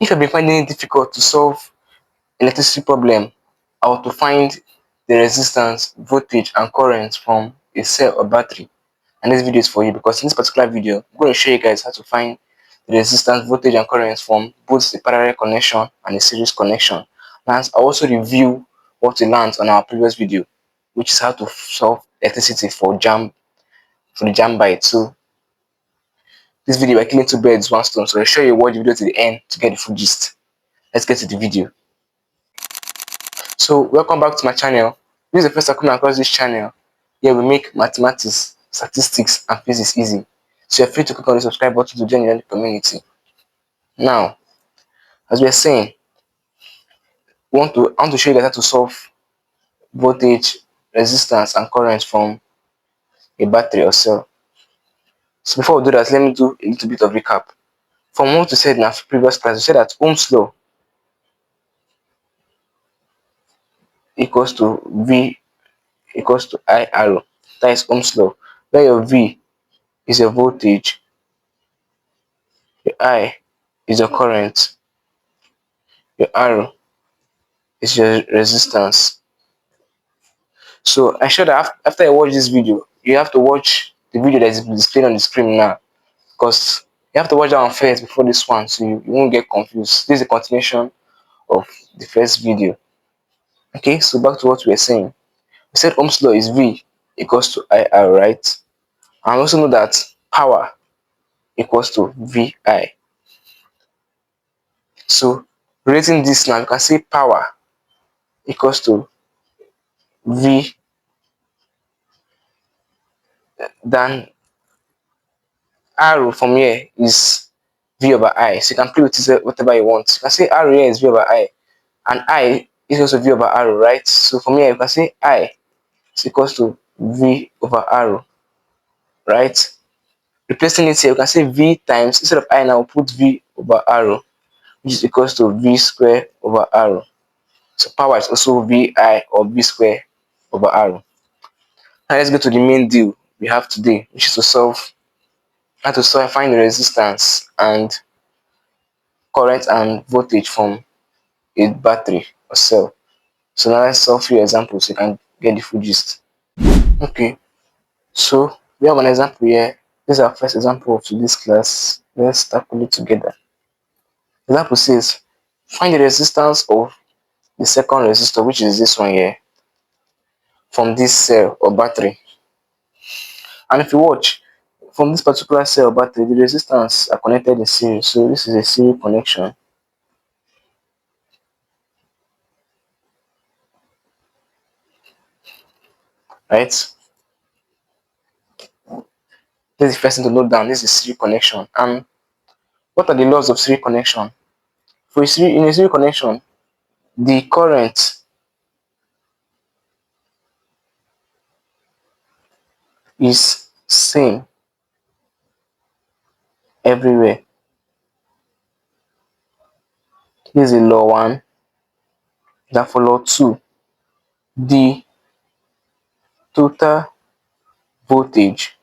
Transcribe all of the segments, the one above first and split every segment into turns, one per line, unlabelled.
If you've been finding it difficult to solve electricity problem or to find the resistance, voltage and current from a cell or battery, and this video is for you, because in this particular video I'm going to show you guys how to find the resistance, voltage and current from both the parallel connection and the series connection. And I also review what we learned on our previous video, which is how to solve electricity for JAMB, for the JAMB byte. So this video we're killing two birds with one stone, so I'll show you watch the video to the end to get the full gist. Let's get to the video. So welcome back to my channel. This is the first time coming across this channel. Here we make mathematics, statistics and physics easy. So you're free to click on the subscribe button to join the community. Now, as we are saying, I want to show you guys how to solve voltage, resistance and current from a battery or cell. So before we do that, let me do a little bit of recap. From what we said in our previous class, we said that Ohm's law equals to V equals to I arrow. That is Ohm's law, where your V is your voltage, your I is your current, your arrow is your resistance. So I sure that after you watch this video, you have to watch the video that is displayed on the screen now, because you have to watch that one first before this one, so you won't get confused. This is a continuation of the first video. Okay, so back to what we were saying. We said Ohm's law is V equals to IR, right? And we also know that power equals to VI. So relating this now, you can say power equals to V, then arrow from here is V over I. So you can play with it whatever you want. You can say arrow here is V over I, and I is also V over arrow, right? So from here you can say I is equals to V over arrow, right? Replacing it here, you can say V times, instead of I now we'll put V over arrow, which is equals to V square over arrow. So power is also VI or V square over arrow. Now let's go to the main deal we have today, which is to find the resistance and current and voltage from a battery or cell. So now let's solve a few examples so you can get the full gist. Okay, so we have an example here. This is our first example of today's class. Let's tackle it together. The example says, find the resistance of the second resistor, which is this one here, from this cell or battery. And if you watch, from this particular cell or battery, the resistance are connected in series. So this is a series connection. Right? This is the first thing to note down. This is series connection. And what are the laws of series connection? In a series connection, the current is same everywhere. This is law 1. Therefore, law 2. The total voltage,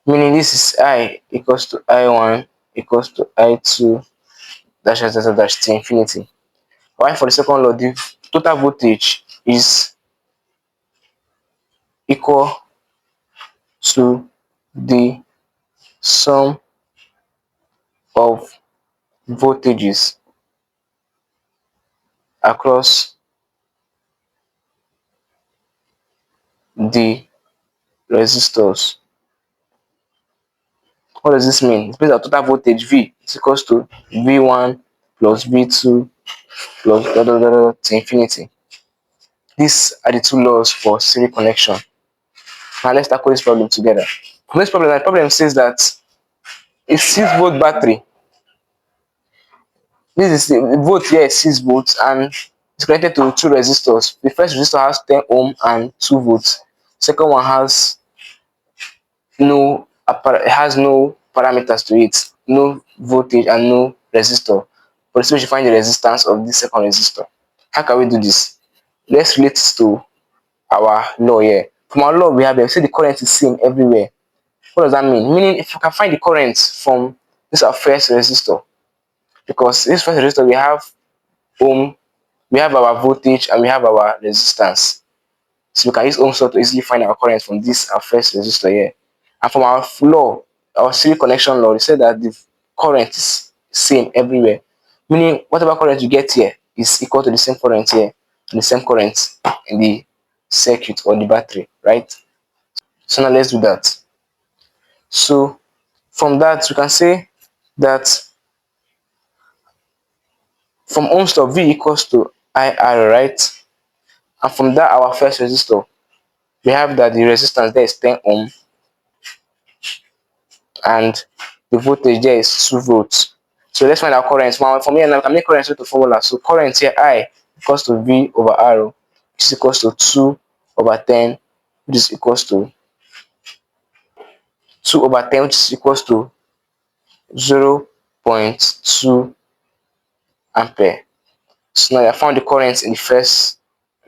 meaning this is I equals to I1 equals to I2 dash dash dash dash to infinity. While for the second law, the total voltage is equal to the sum of voltages across the resistors. What does this mean? It means that total voltage V is equals to V1 plus V2 plus to infinity. These are the two laws for series connection. Now let's tackle this problem together. For this problem, the problem says that a 6-volt battery. This is the volt here is 6 volts and it's connected to two resistors. The first resistor has 10 ohm and 2 volts. Second one has no parameters to it, no voltage and no resistor. For this, we should find the resistance of this second resistor. How can we do this? Let's relate this to our law here. From our law, we have say the current is same everywhere. What does that mean? Meaning, if you can find the current from this our first resistor, because this first resistor we have ohm, we have our voltage, and we have our resistance. So we can use ohms law to easily find our current from this our first resistor here. And from our law, our series connection law, we said that the current is same everywhere. Meaning whatever current you get here is equal to the same current here and the same current in the circuit or the battery, right? So now let's do that. So from that we can say that from ohms law V equals to IR, right? And from that our first resistor, we have that the resistance there is 10 ohm and the voltage there is 2 volts. So let's find our current. For me, I can make current with the formula. So current here I equals to V over R, which is equals to 2 over 10, which is equals to 2 over 10, which is equals to 0.2 ampere. So now I found the current in the first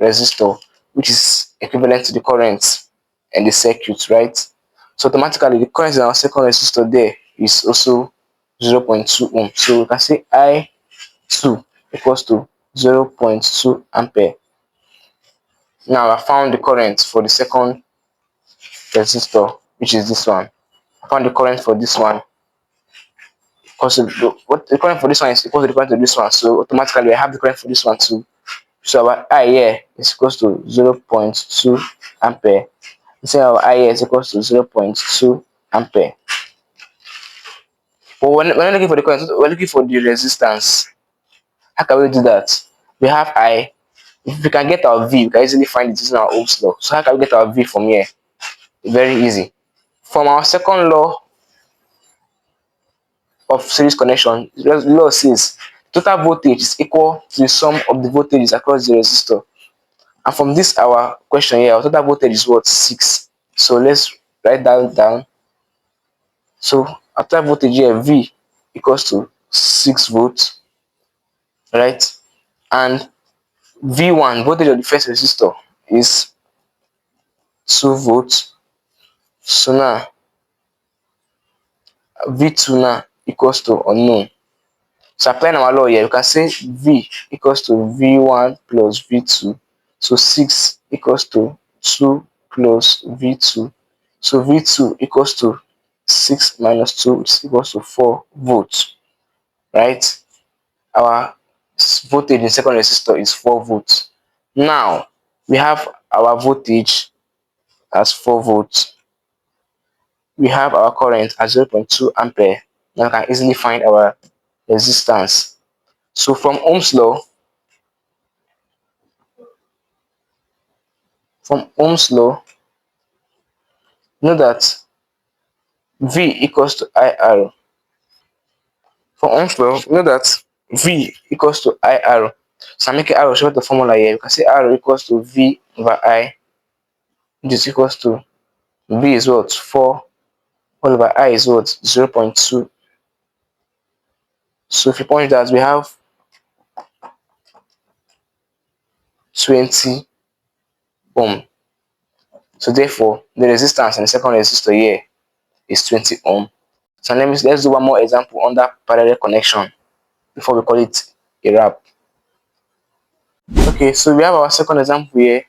resistor, which is equivalent to the current in the circuit, right? So automatically the current in our second resistor there is also 0.2 ohm. So we can say I2 equals to 0.2 ampere. Now I found the current for the second resistor, which is this one. I found the current for this one. Because what the current for this one is equal to the current of this one. So automatically I have the current for this one too. So our I here is equals to 0.2 ampere. So our I here is equals to 0.2 ampere. But when we're looking for the current, we're looking for the resistance. How can we do that? We have I. If we can get our V, we can easily find it using our Ohm's law. So how can we get our V from here? Very easy. From our second law of series connection, the law says total voltage is equal to the sum of the voltages across the resistor. And from this our question here, our total voltage is what? 6. So let's write that down. So our total voltage here, V equals to 6 volts, right? And V1, voltage of the first resistor, is 2 volts. So now V2 now equals to unknown. So applying our law here, you can say V equals to V1 plus V2. So 6 equals to 2 plus V2. So V2 equals to 6 minus 2, which is equals to 4 volts, right? Our voltage in second resistor is 4 volts. Now we have our voltage as 4 volts. We have our current at 0.2 ampere. Now we can easily find our resistance. So from Ohm's law, know that V equals to IR. From Ohm's law, know that V equals to IR. So I'm making R show the formula here. You can say R equals to V over I, which is equals to V is what? 4 all over I is what? 0.2. So if you point that, we have 20 ohm. So therefore, the resistance in the second resistor here is 20 ohm. So let's do one more example under parallel connection before we call it a wrap. Okay, so we have our second example here.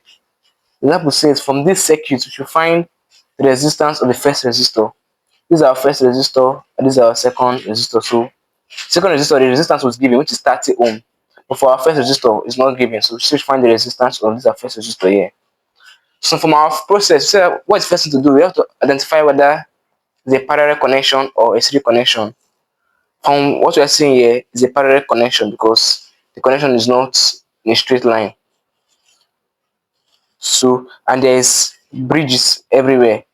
The example says from this circuit we should find the resistance of the first resistor. This is our first resistor and this is our second resistor. So second resistor, the resistance was given, which is 30 ohm. But for our first resistor, it's not given. So we should find the resistance of this our first resistor here. So from our process, so what is first thing to do? We have to identify whether it's a parallel connection or a series connection. From what we are seeing here is a parallel connection because the connection is not in a straight line. So and there is bridges everywhere.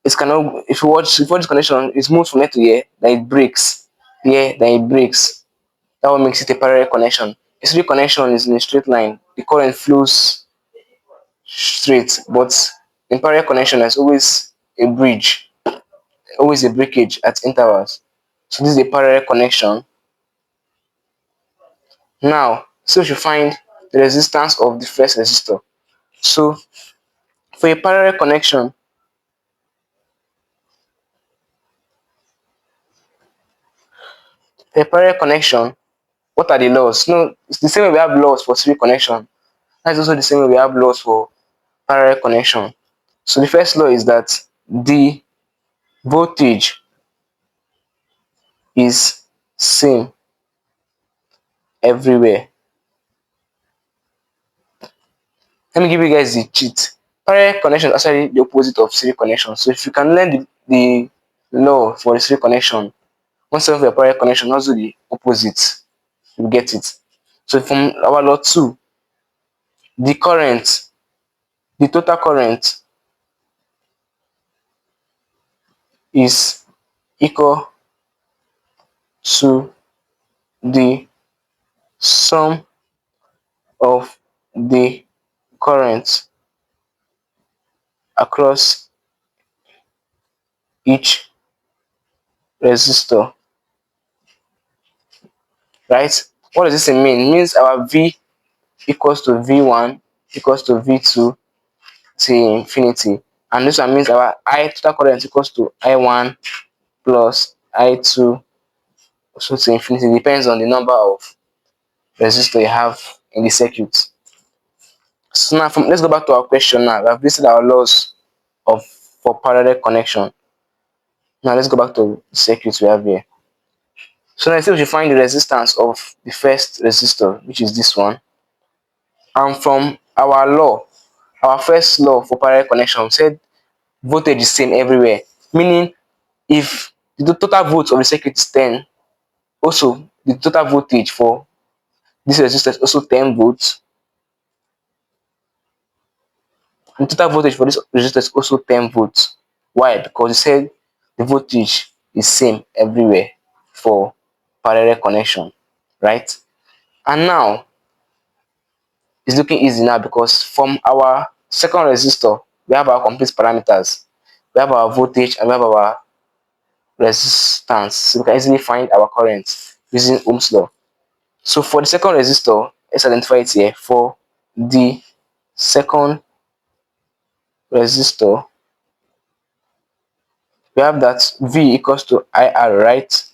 It cannot, if you watch this connection, it moves from here to here, then it breaks. Here, then it breaks. That what makes it a parallel connection. A straight connection is in a straight line. The current flows straight, but in parallel connection there's always a bridge, always a breakage at intervals. So this is a parallel connection. Now, so we should find the resistance of the first resistor. So for a parallel connection, A parallel connection, what are the laws? No, it's the same way we have laws for series connection. That's also the same way we have laws for parallel connection. So the first law is that the voltage is same everywhere. Let me give you guys the cheat. Parallel connection is actually the opposite of series connection. So if you can learn the law for the series connection, once you have a parallel connection, also the opposite, you get it. So from our law 2, the current, the total current is equal to the sum of the current across each resistor, right? What does this mean? It means our V equals to V1 equals to V2 to infinity, and this one means our I total current equals to I1 plus I2 so to infinity. It depends on the number of resistor you have in the circuit. So now let's go back to our question now. We have listed our laws of for parallel connection. Now let's go back to the circuit we have here. So now we should find the resistance of the first resistor, which is this one. And from our law, our first law for parallel connection said voltage is same everywhere. Meaning if the total volts of the circuit is 10, also the total voltage for this resistor is also 10 volts. And total voltage for this resistor is also 10 volts. Why? Because it said the voltage is same everywhere for parallel connection, right? And now it's looking easy now because from our second resistor, we have our complete parameters. We have our voltage and we have our resistance. So we can easily find our current using Ohm's law. So for the second resistor, let's identify it here. For the second resistor, we have that V equals to IR, right?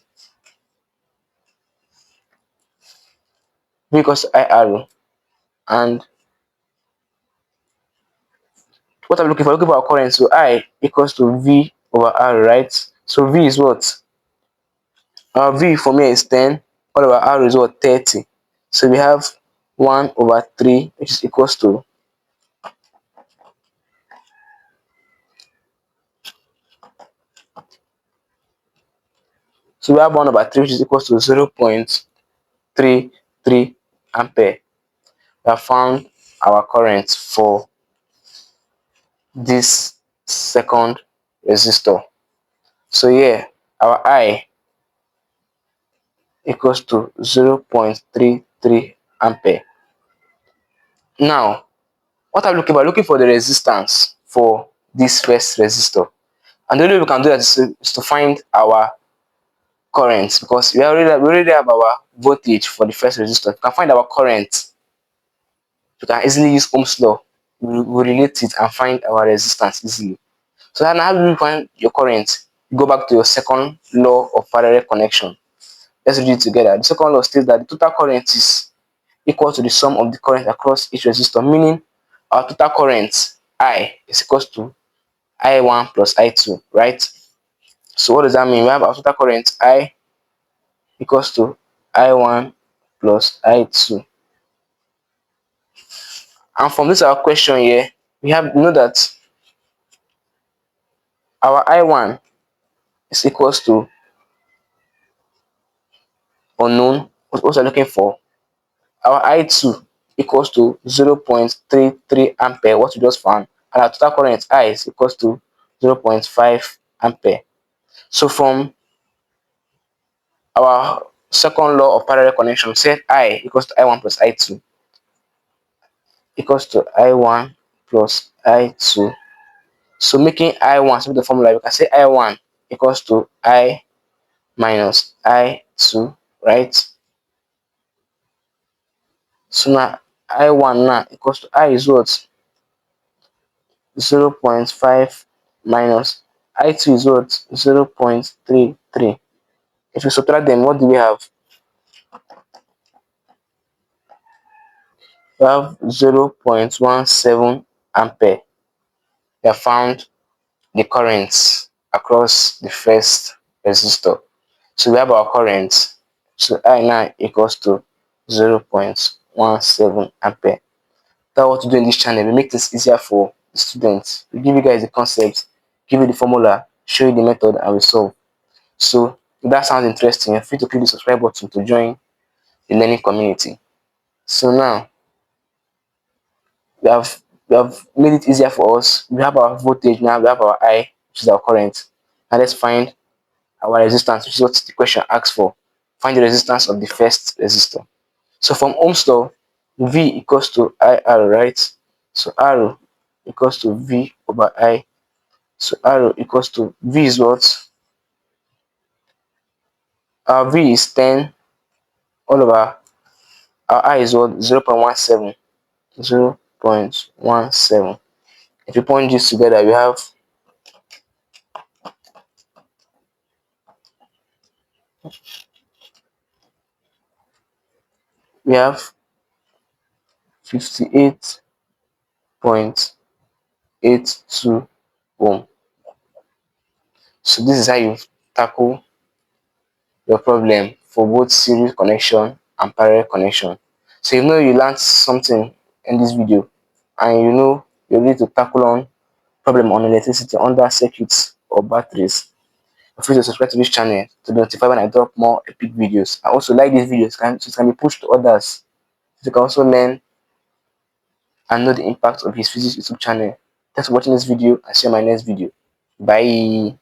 V equals to IR. And what I'm looking for? Looking for our current. So I equals to V over R, right? So V is what? Our V for me is 10. All over R is what? 30. So we have 1 over 3, which is equals to so we have 1 over 3, which is equals to 0.33 ampere. We have found our current for this second resistor. So yeah, our I equals to 0.33 ampere. Now, what I'm looking for? Looking for the resistance for this first resistor. And the only way we can do that is to find our current, because we already have our voltage for the first resistor. We can find our current. We can easily use Ohm's law. We relate it and find our resistance easily. So now how do you find your current? Go back to your second law of parallel connection. Let's read it together. The second law states that the total current is equal to the sum of the current across each resistor, meaning our total current I is equal to I1 plus I2, right? So what does that mean? We have our total current I equals to I1 plus I2. And from this our question here, we have know that our I1 is equals to unknown, what we're looking for. Our I2 equals to 0.33 ampere, what we just found, and our total current I is equals to 0.5 ampere. So from our second law of parallel connection, set I equals to I1 plus I2 equals to I1 plus I2. So making I1 so the formula, we can say I1 equals to I minus I2, right? So now I1 now equals to I is what? 0.5 minus I2 is what? 0.33. If you subtract them, what do we have? We have 0.17 ampere. We have found the currents across the first resistor. So we have our current. So I now equals to 0.17 ampere. That's what to do in this channel. We make this easier for the students. We give you guys the concepts, give you the formula, show you the method, and we solve. So if that sounds interesting, you're free to click the subscribe button to join the learning community. So now we have made it easier for us. We have our voltage now, we have our I, which is our current. Now let's find our resistance, which is what the question asks for. Find the resistance of the first resistor. So from Ohm's law, V equals to IR, right? So R equals to V over I. So R equals to V is what? Our V is 10 all over our I is what? 0.17. 0.17. If you point this together, we have 58.82 ohm. So this is how you tackle your problem for both series connection and parallel connection. So you learned something in this video, and you're ready to tackle on problem on electricity under circuits or batteries. Feel free to subscribe to this channel to be notified when I drop more epic videos. I also like these videos so it can be pushed to others. So you can also learn and know the impact of his physics YouTube channel. Thanks for watching this video, and see you in my next video. Bye.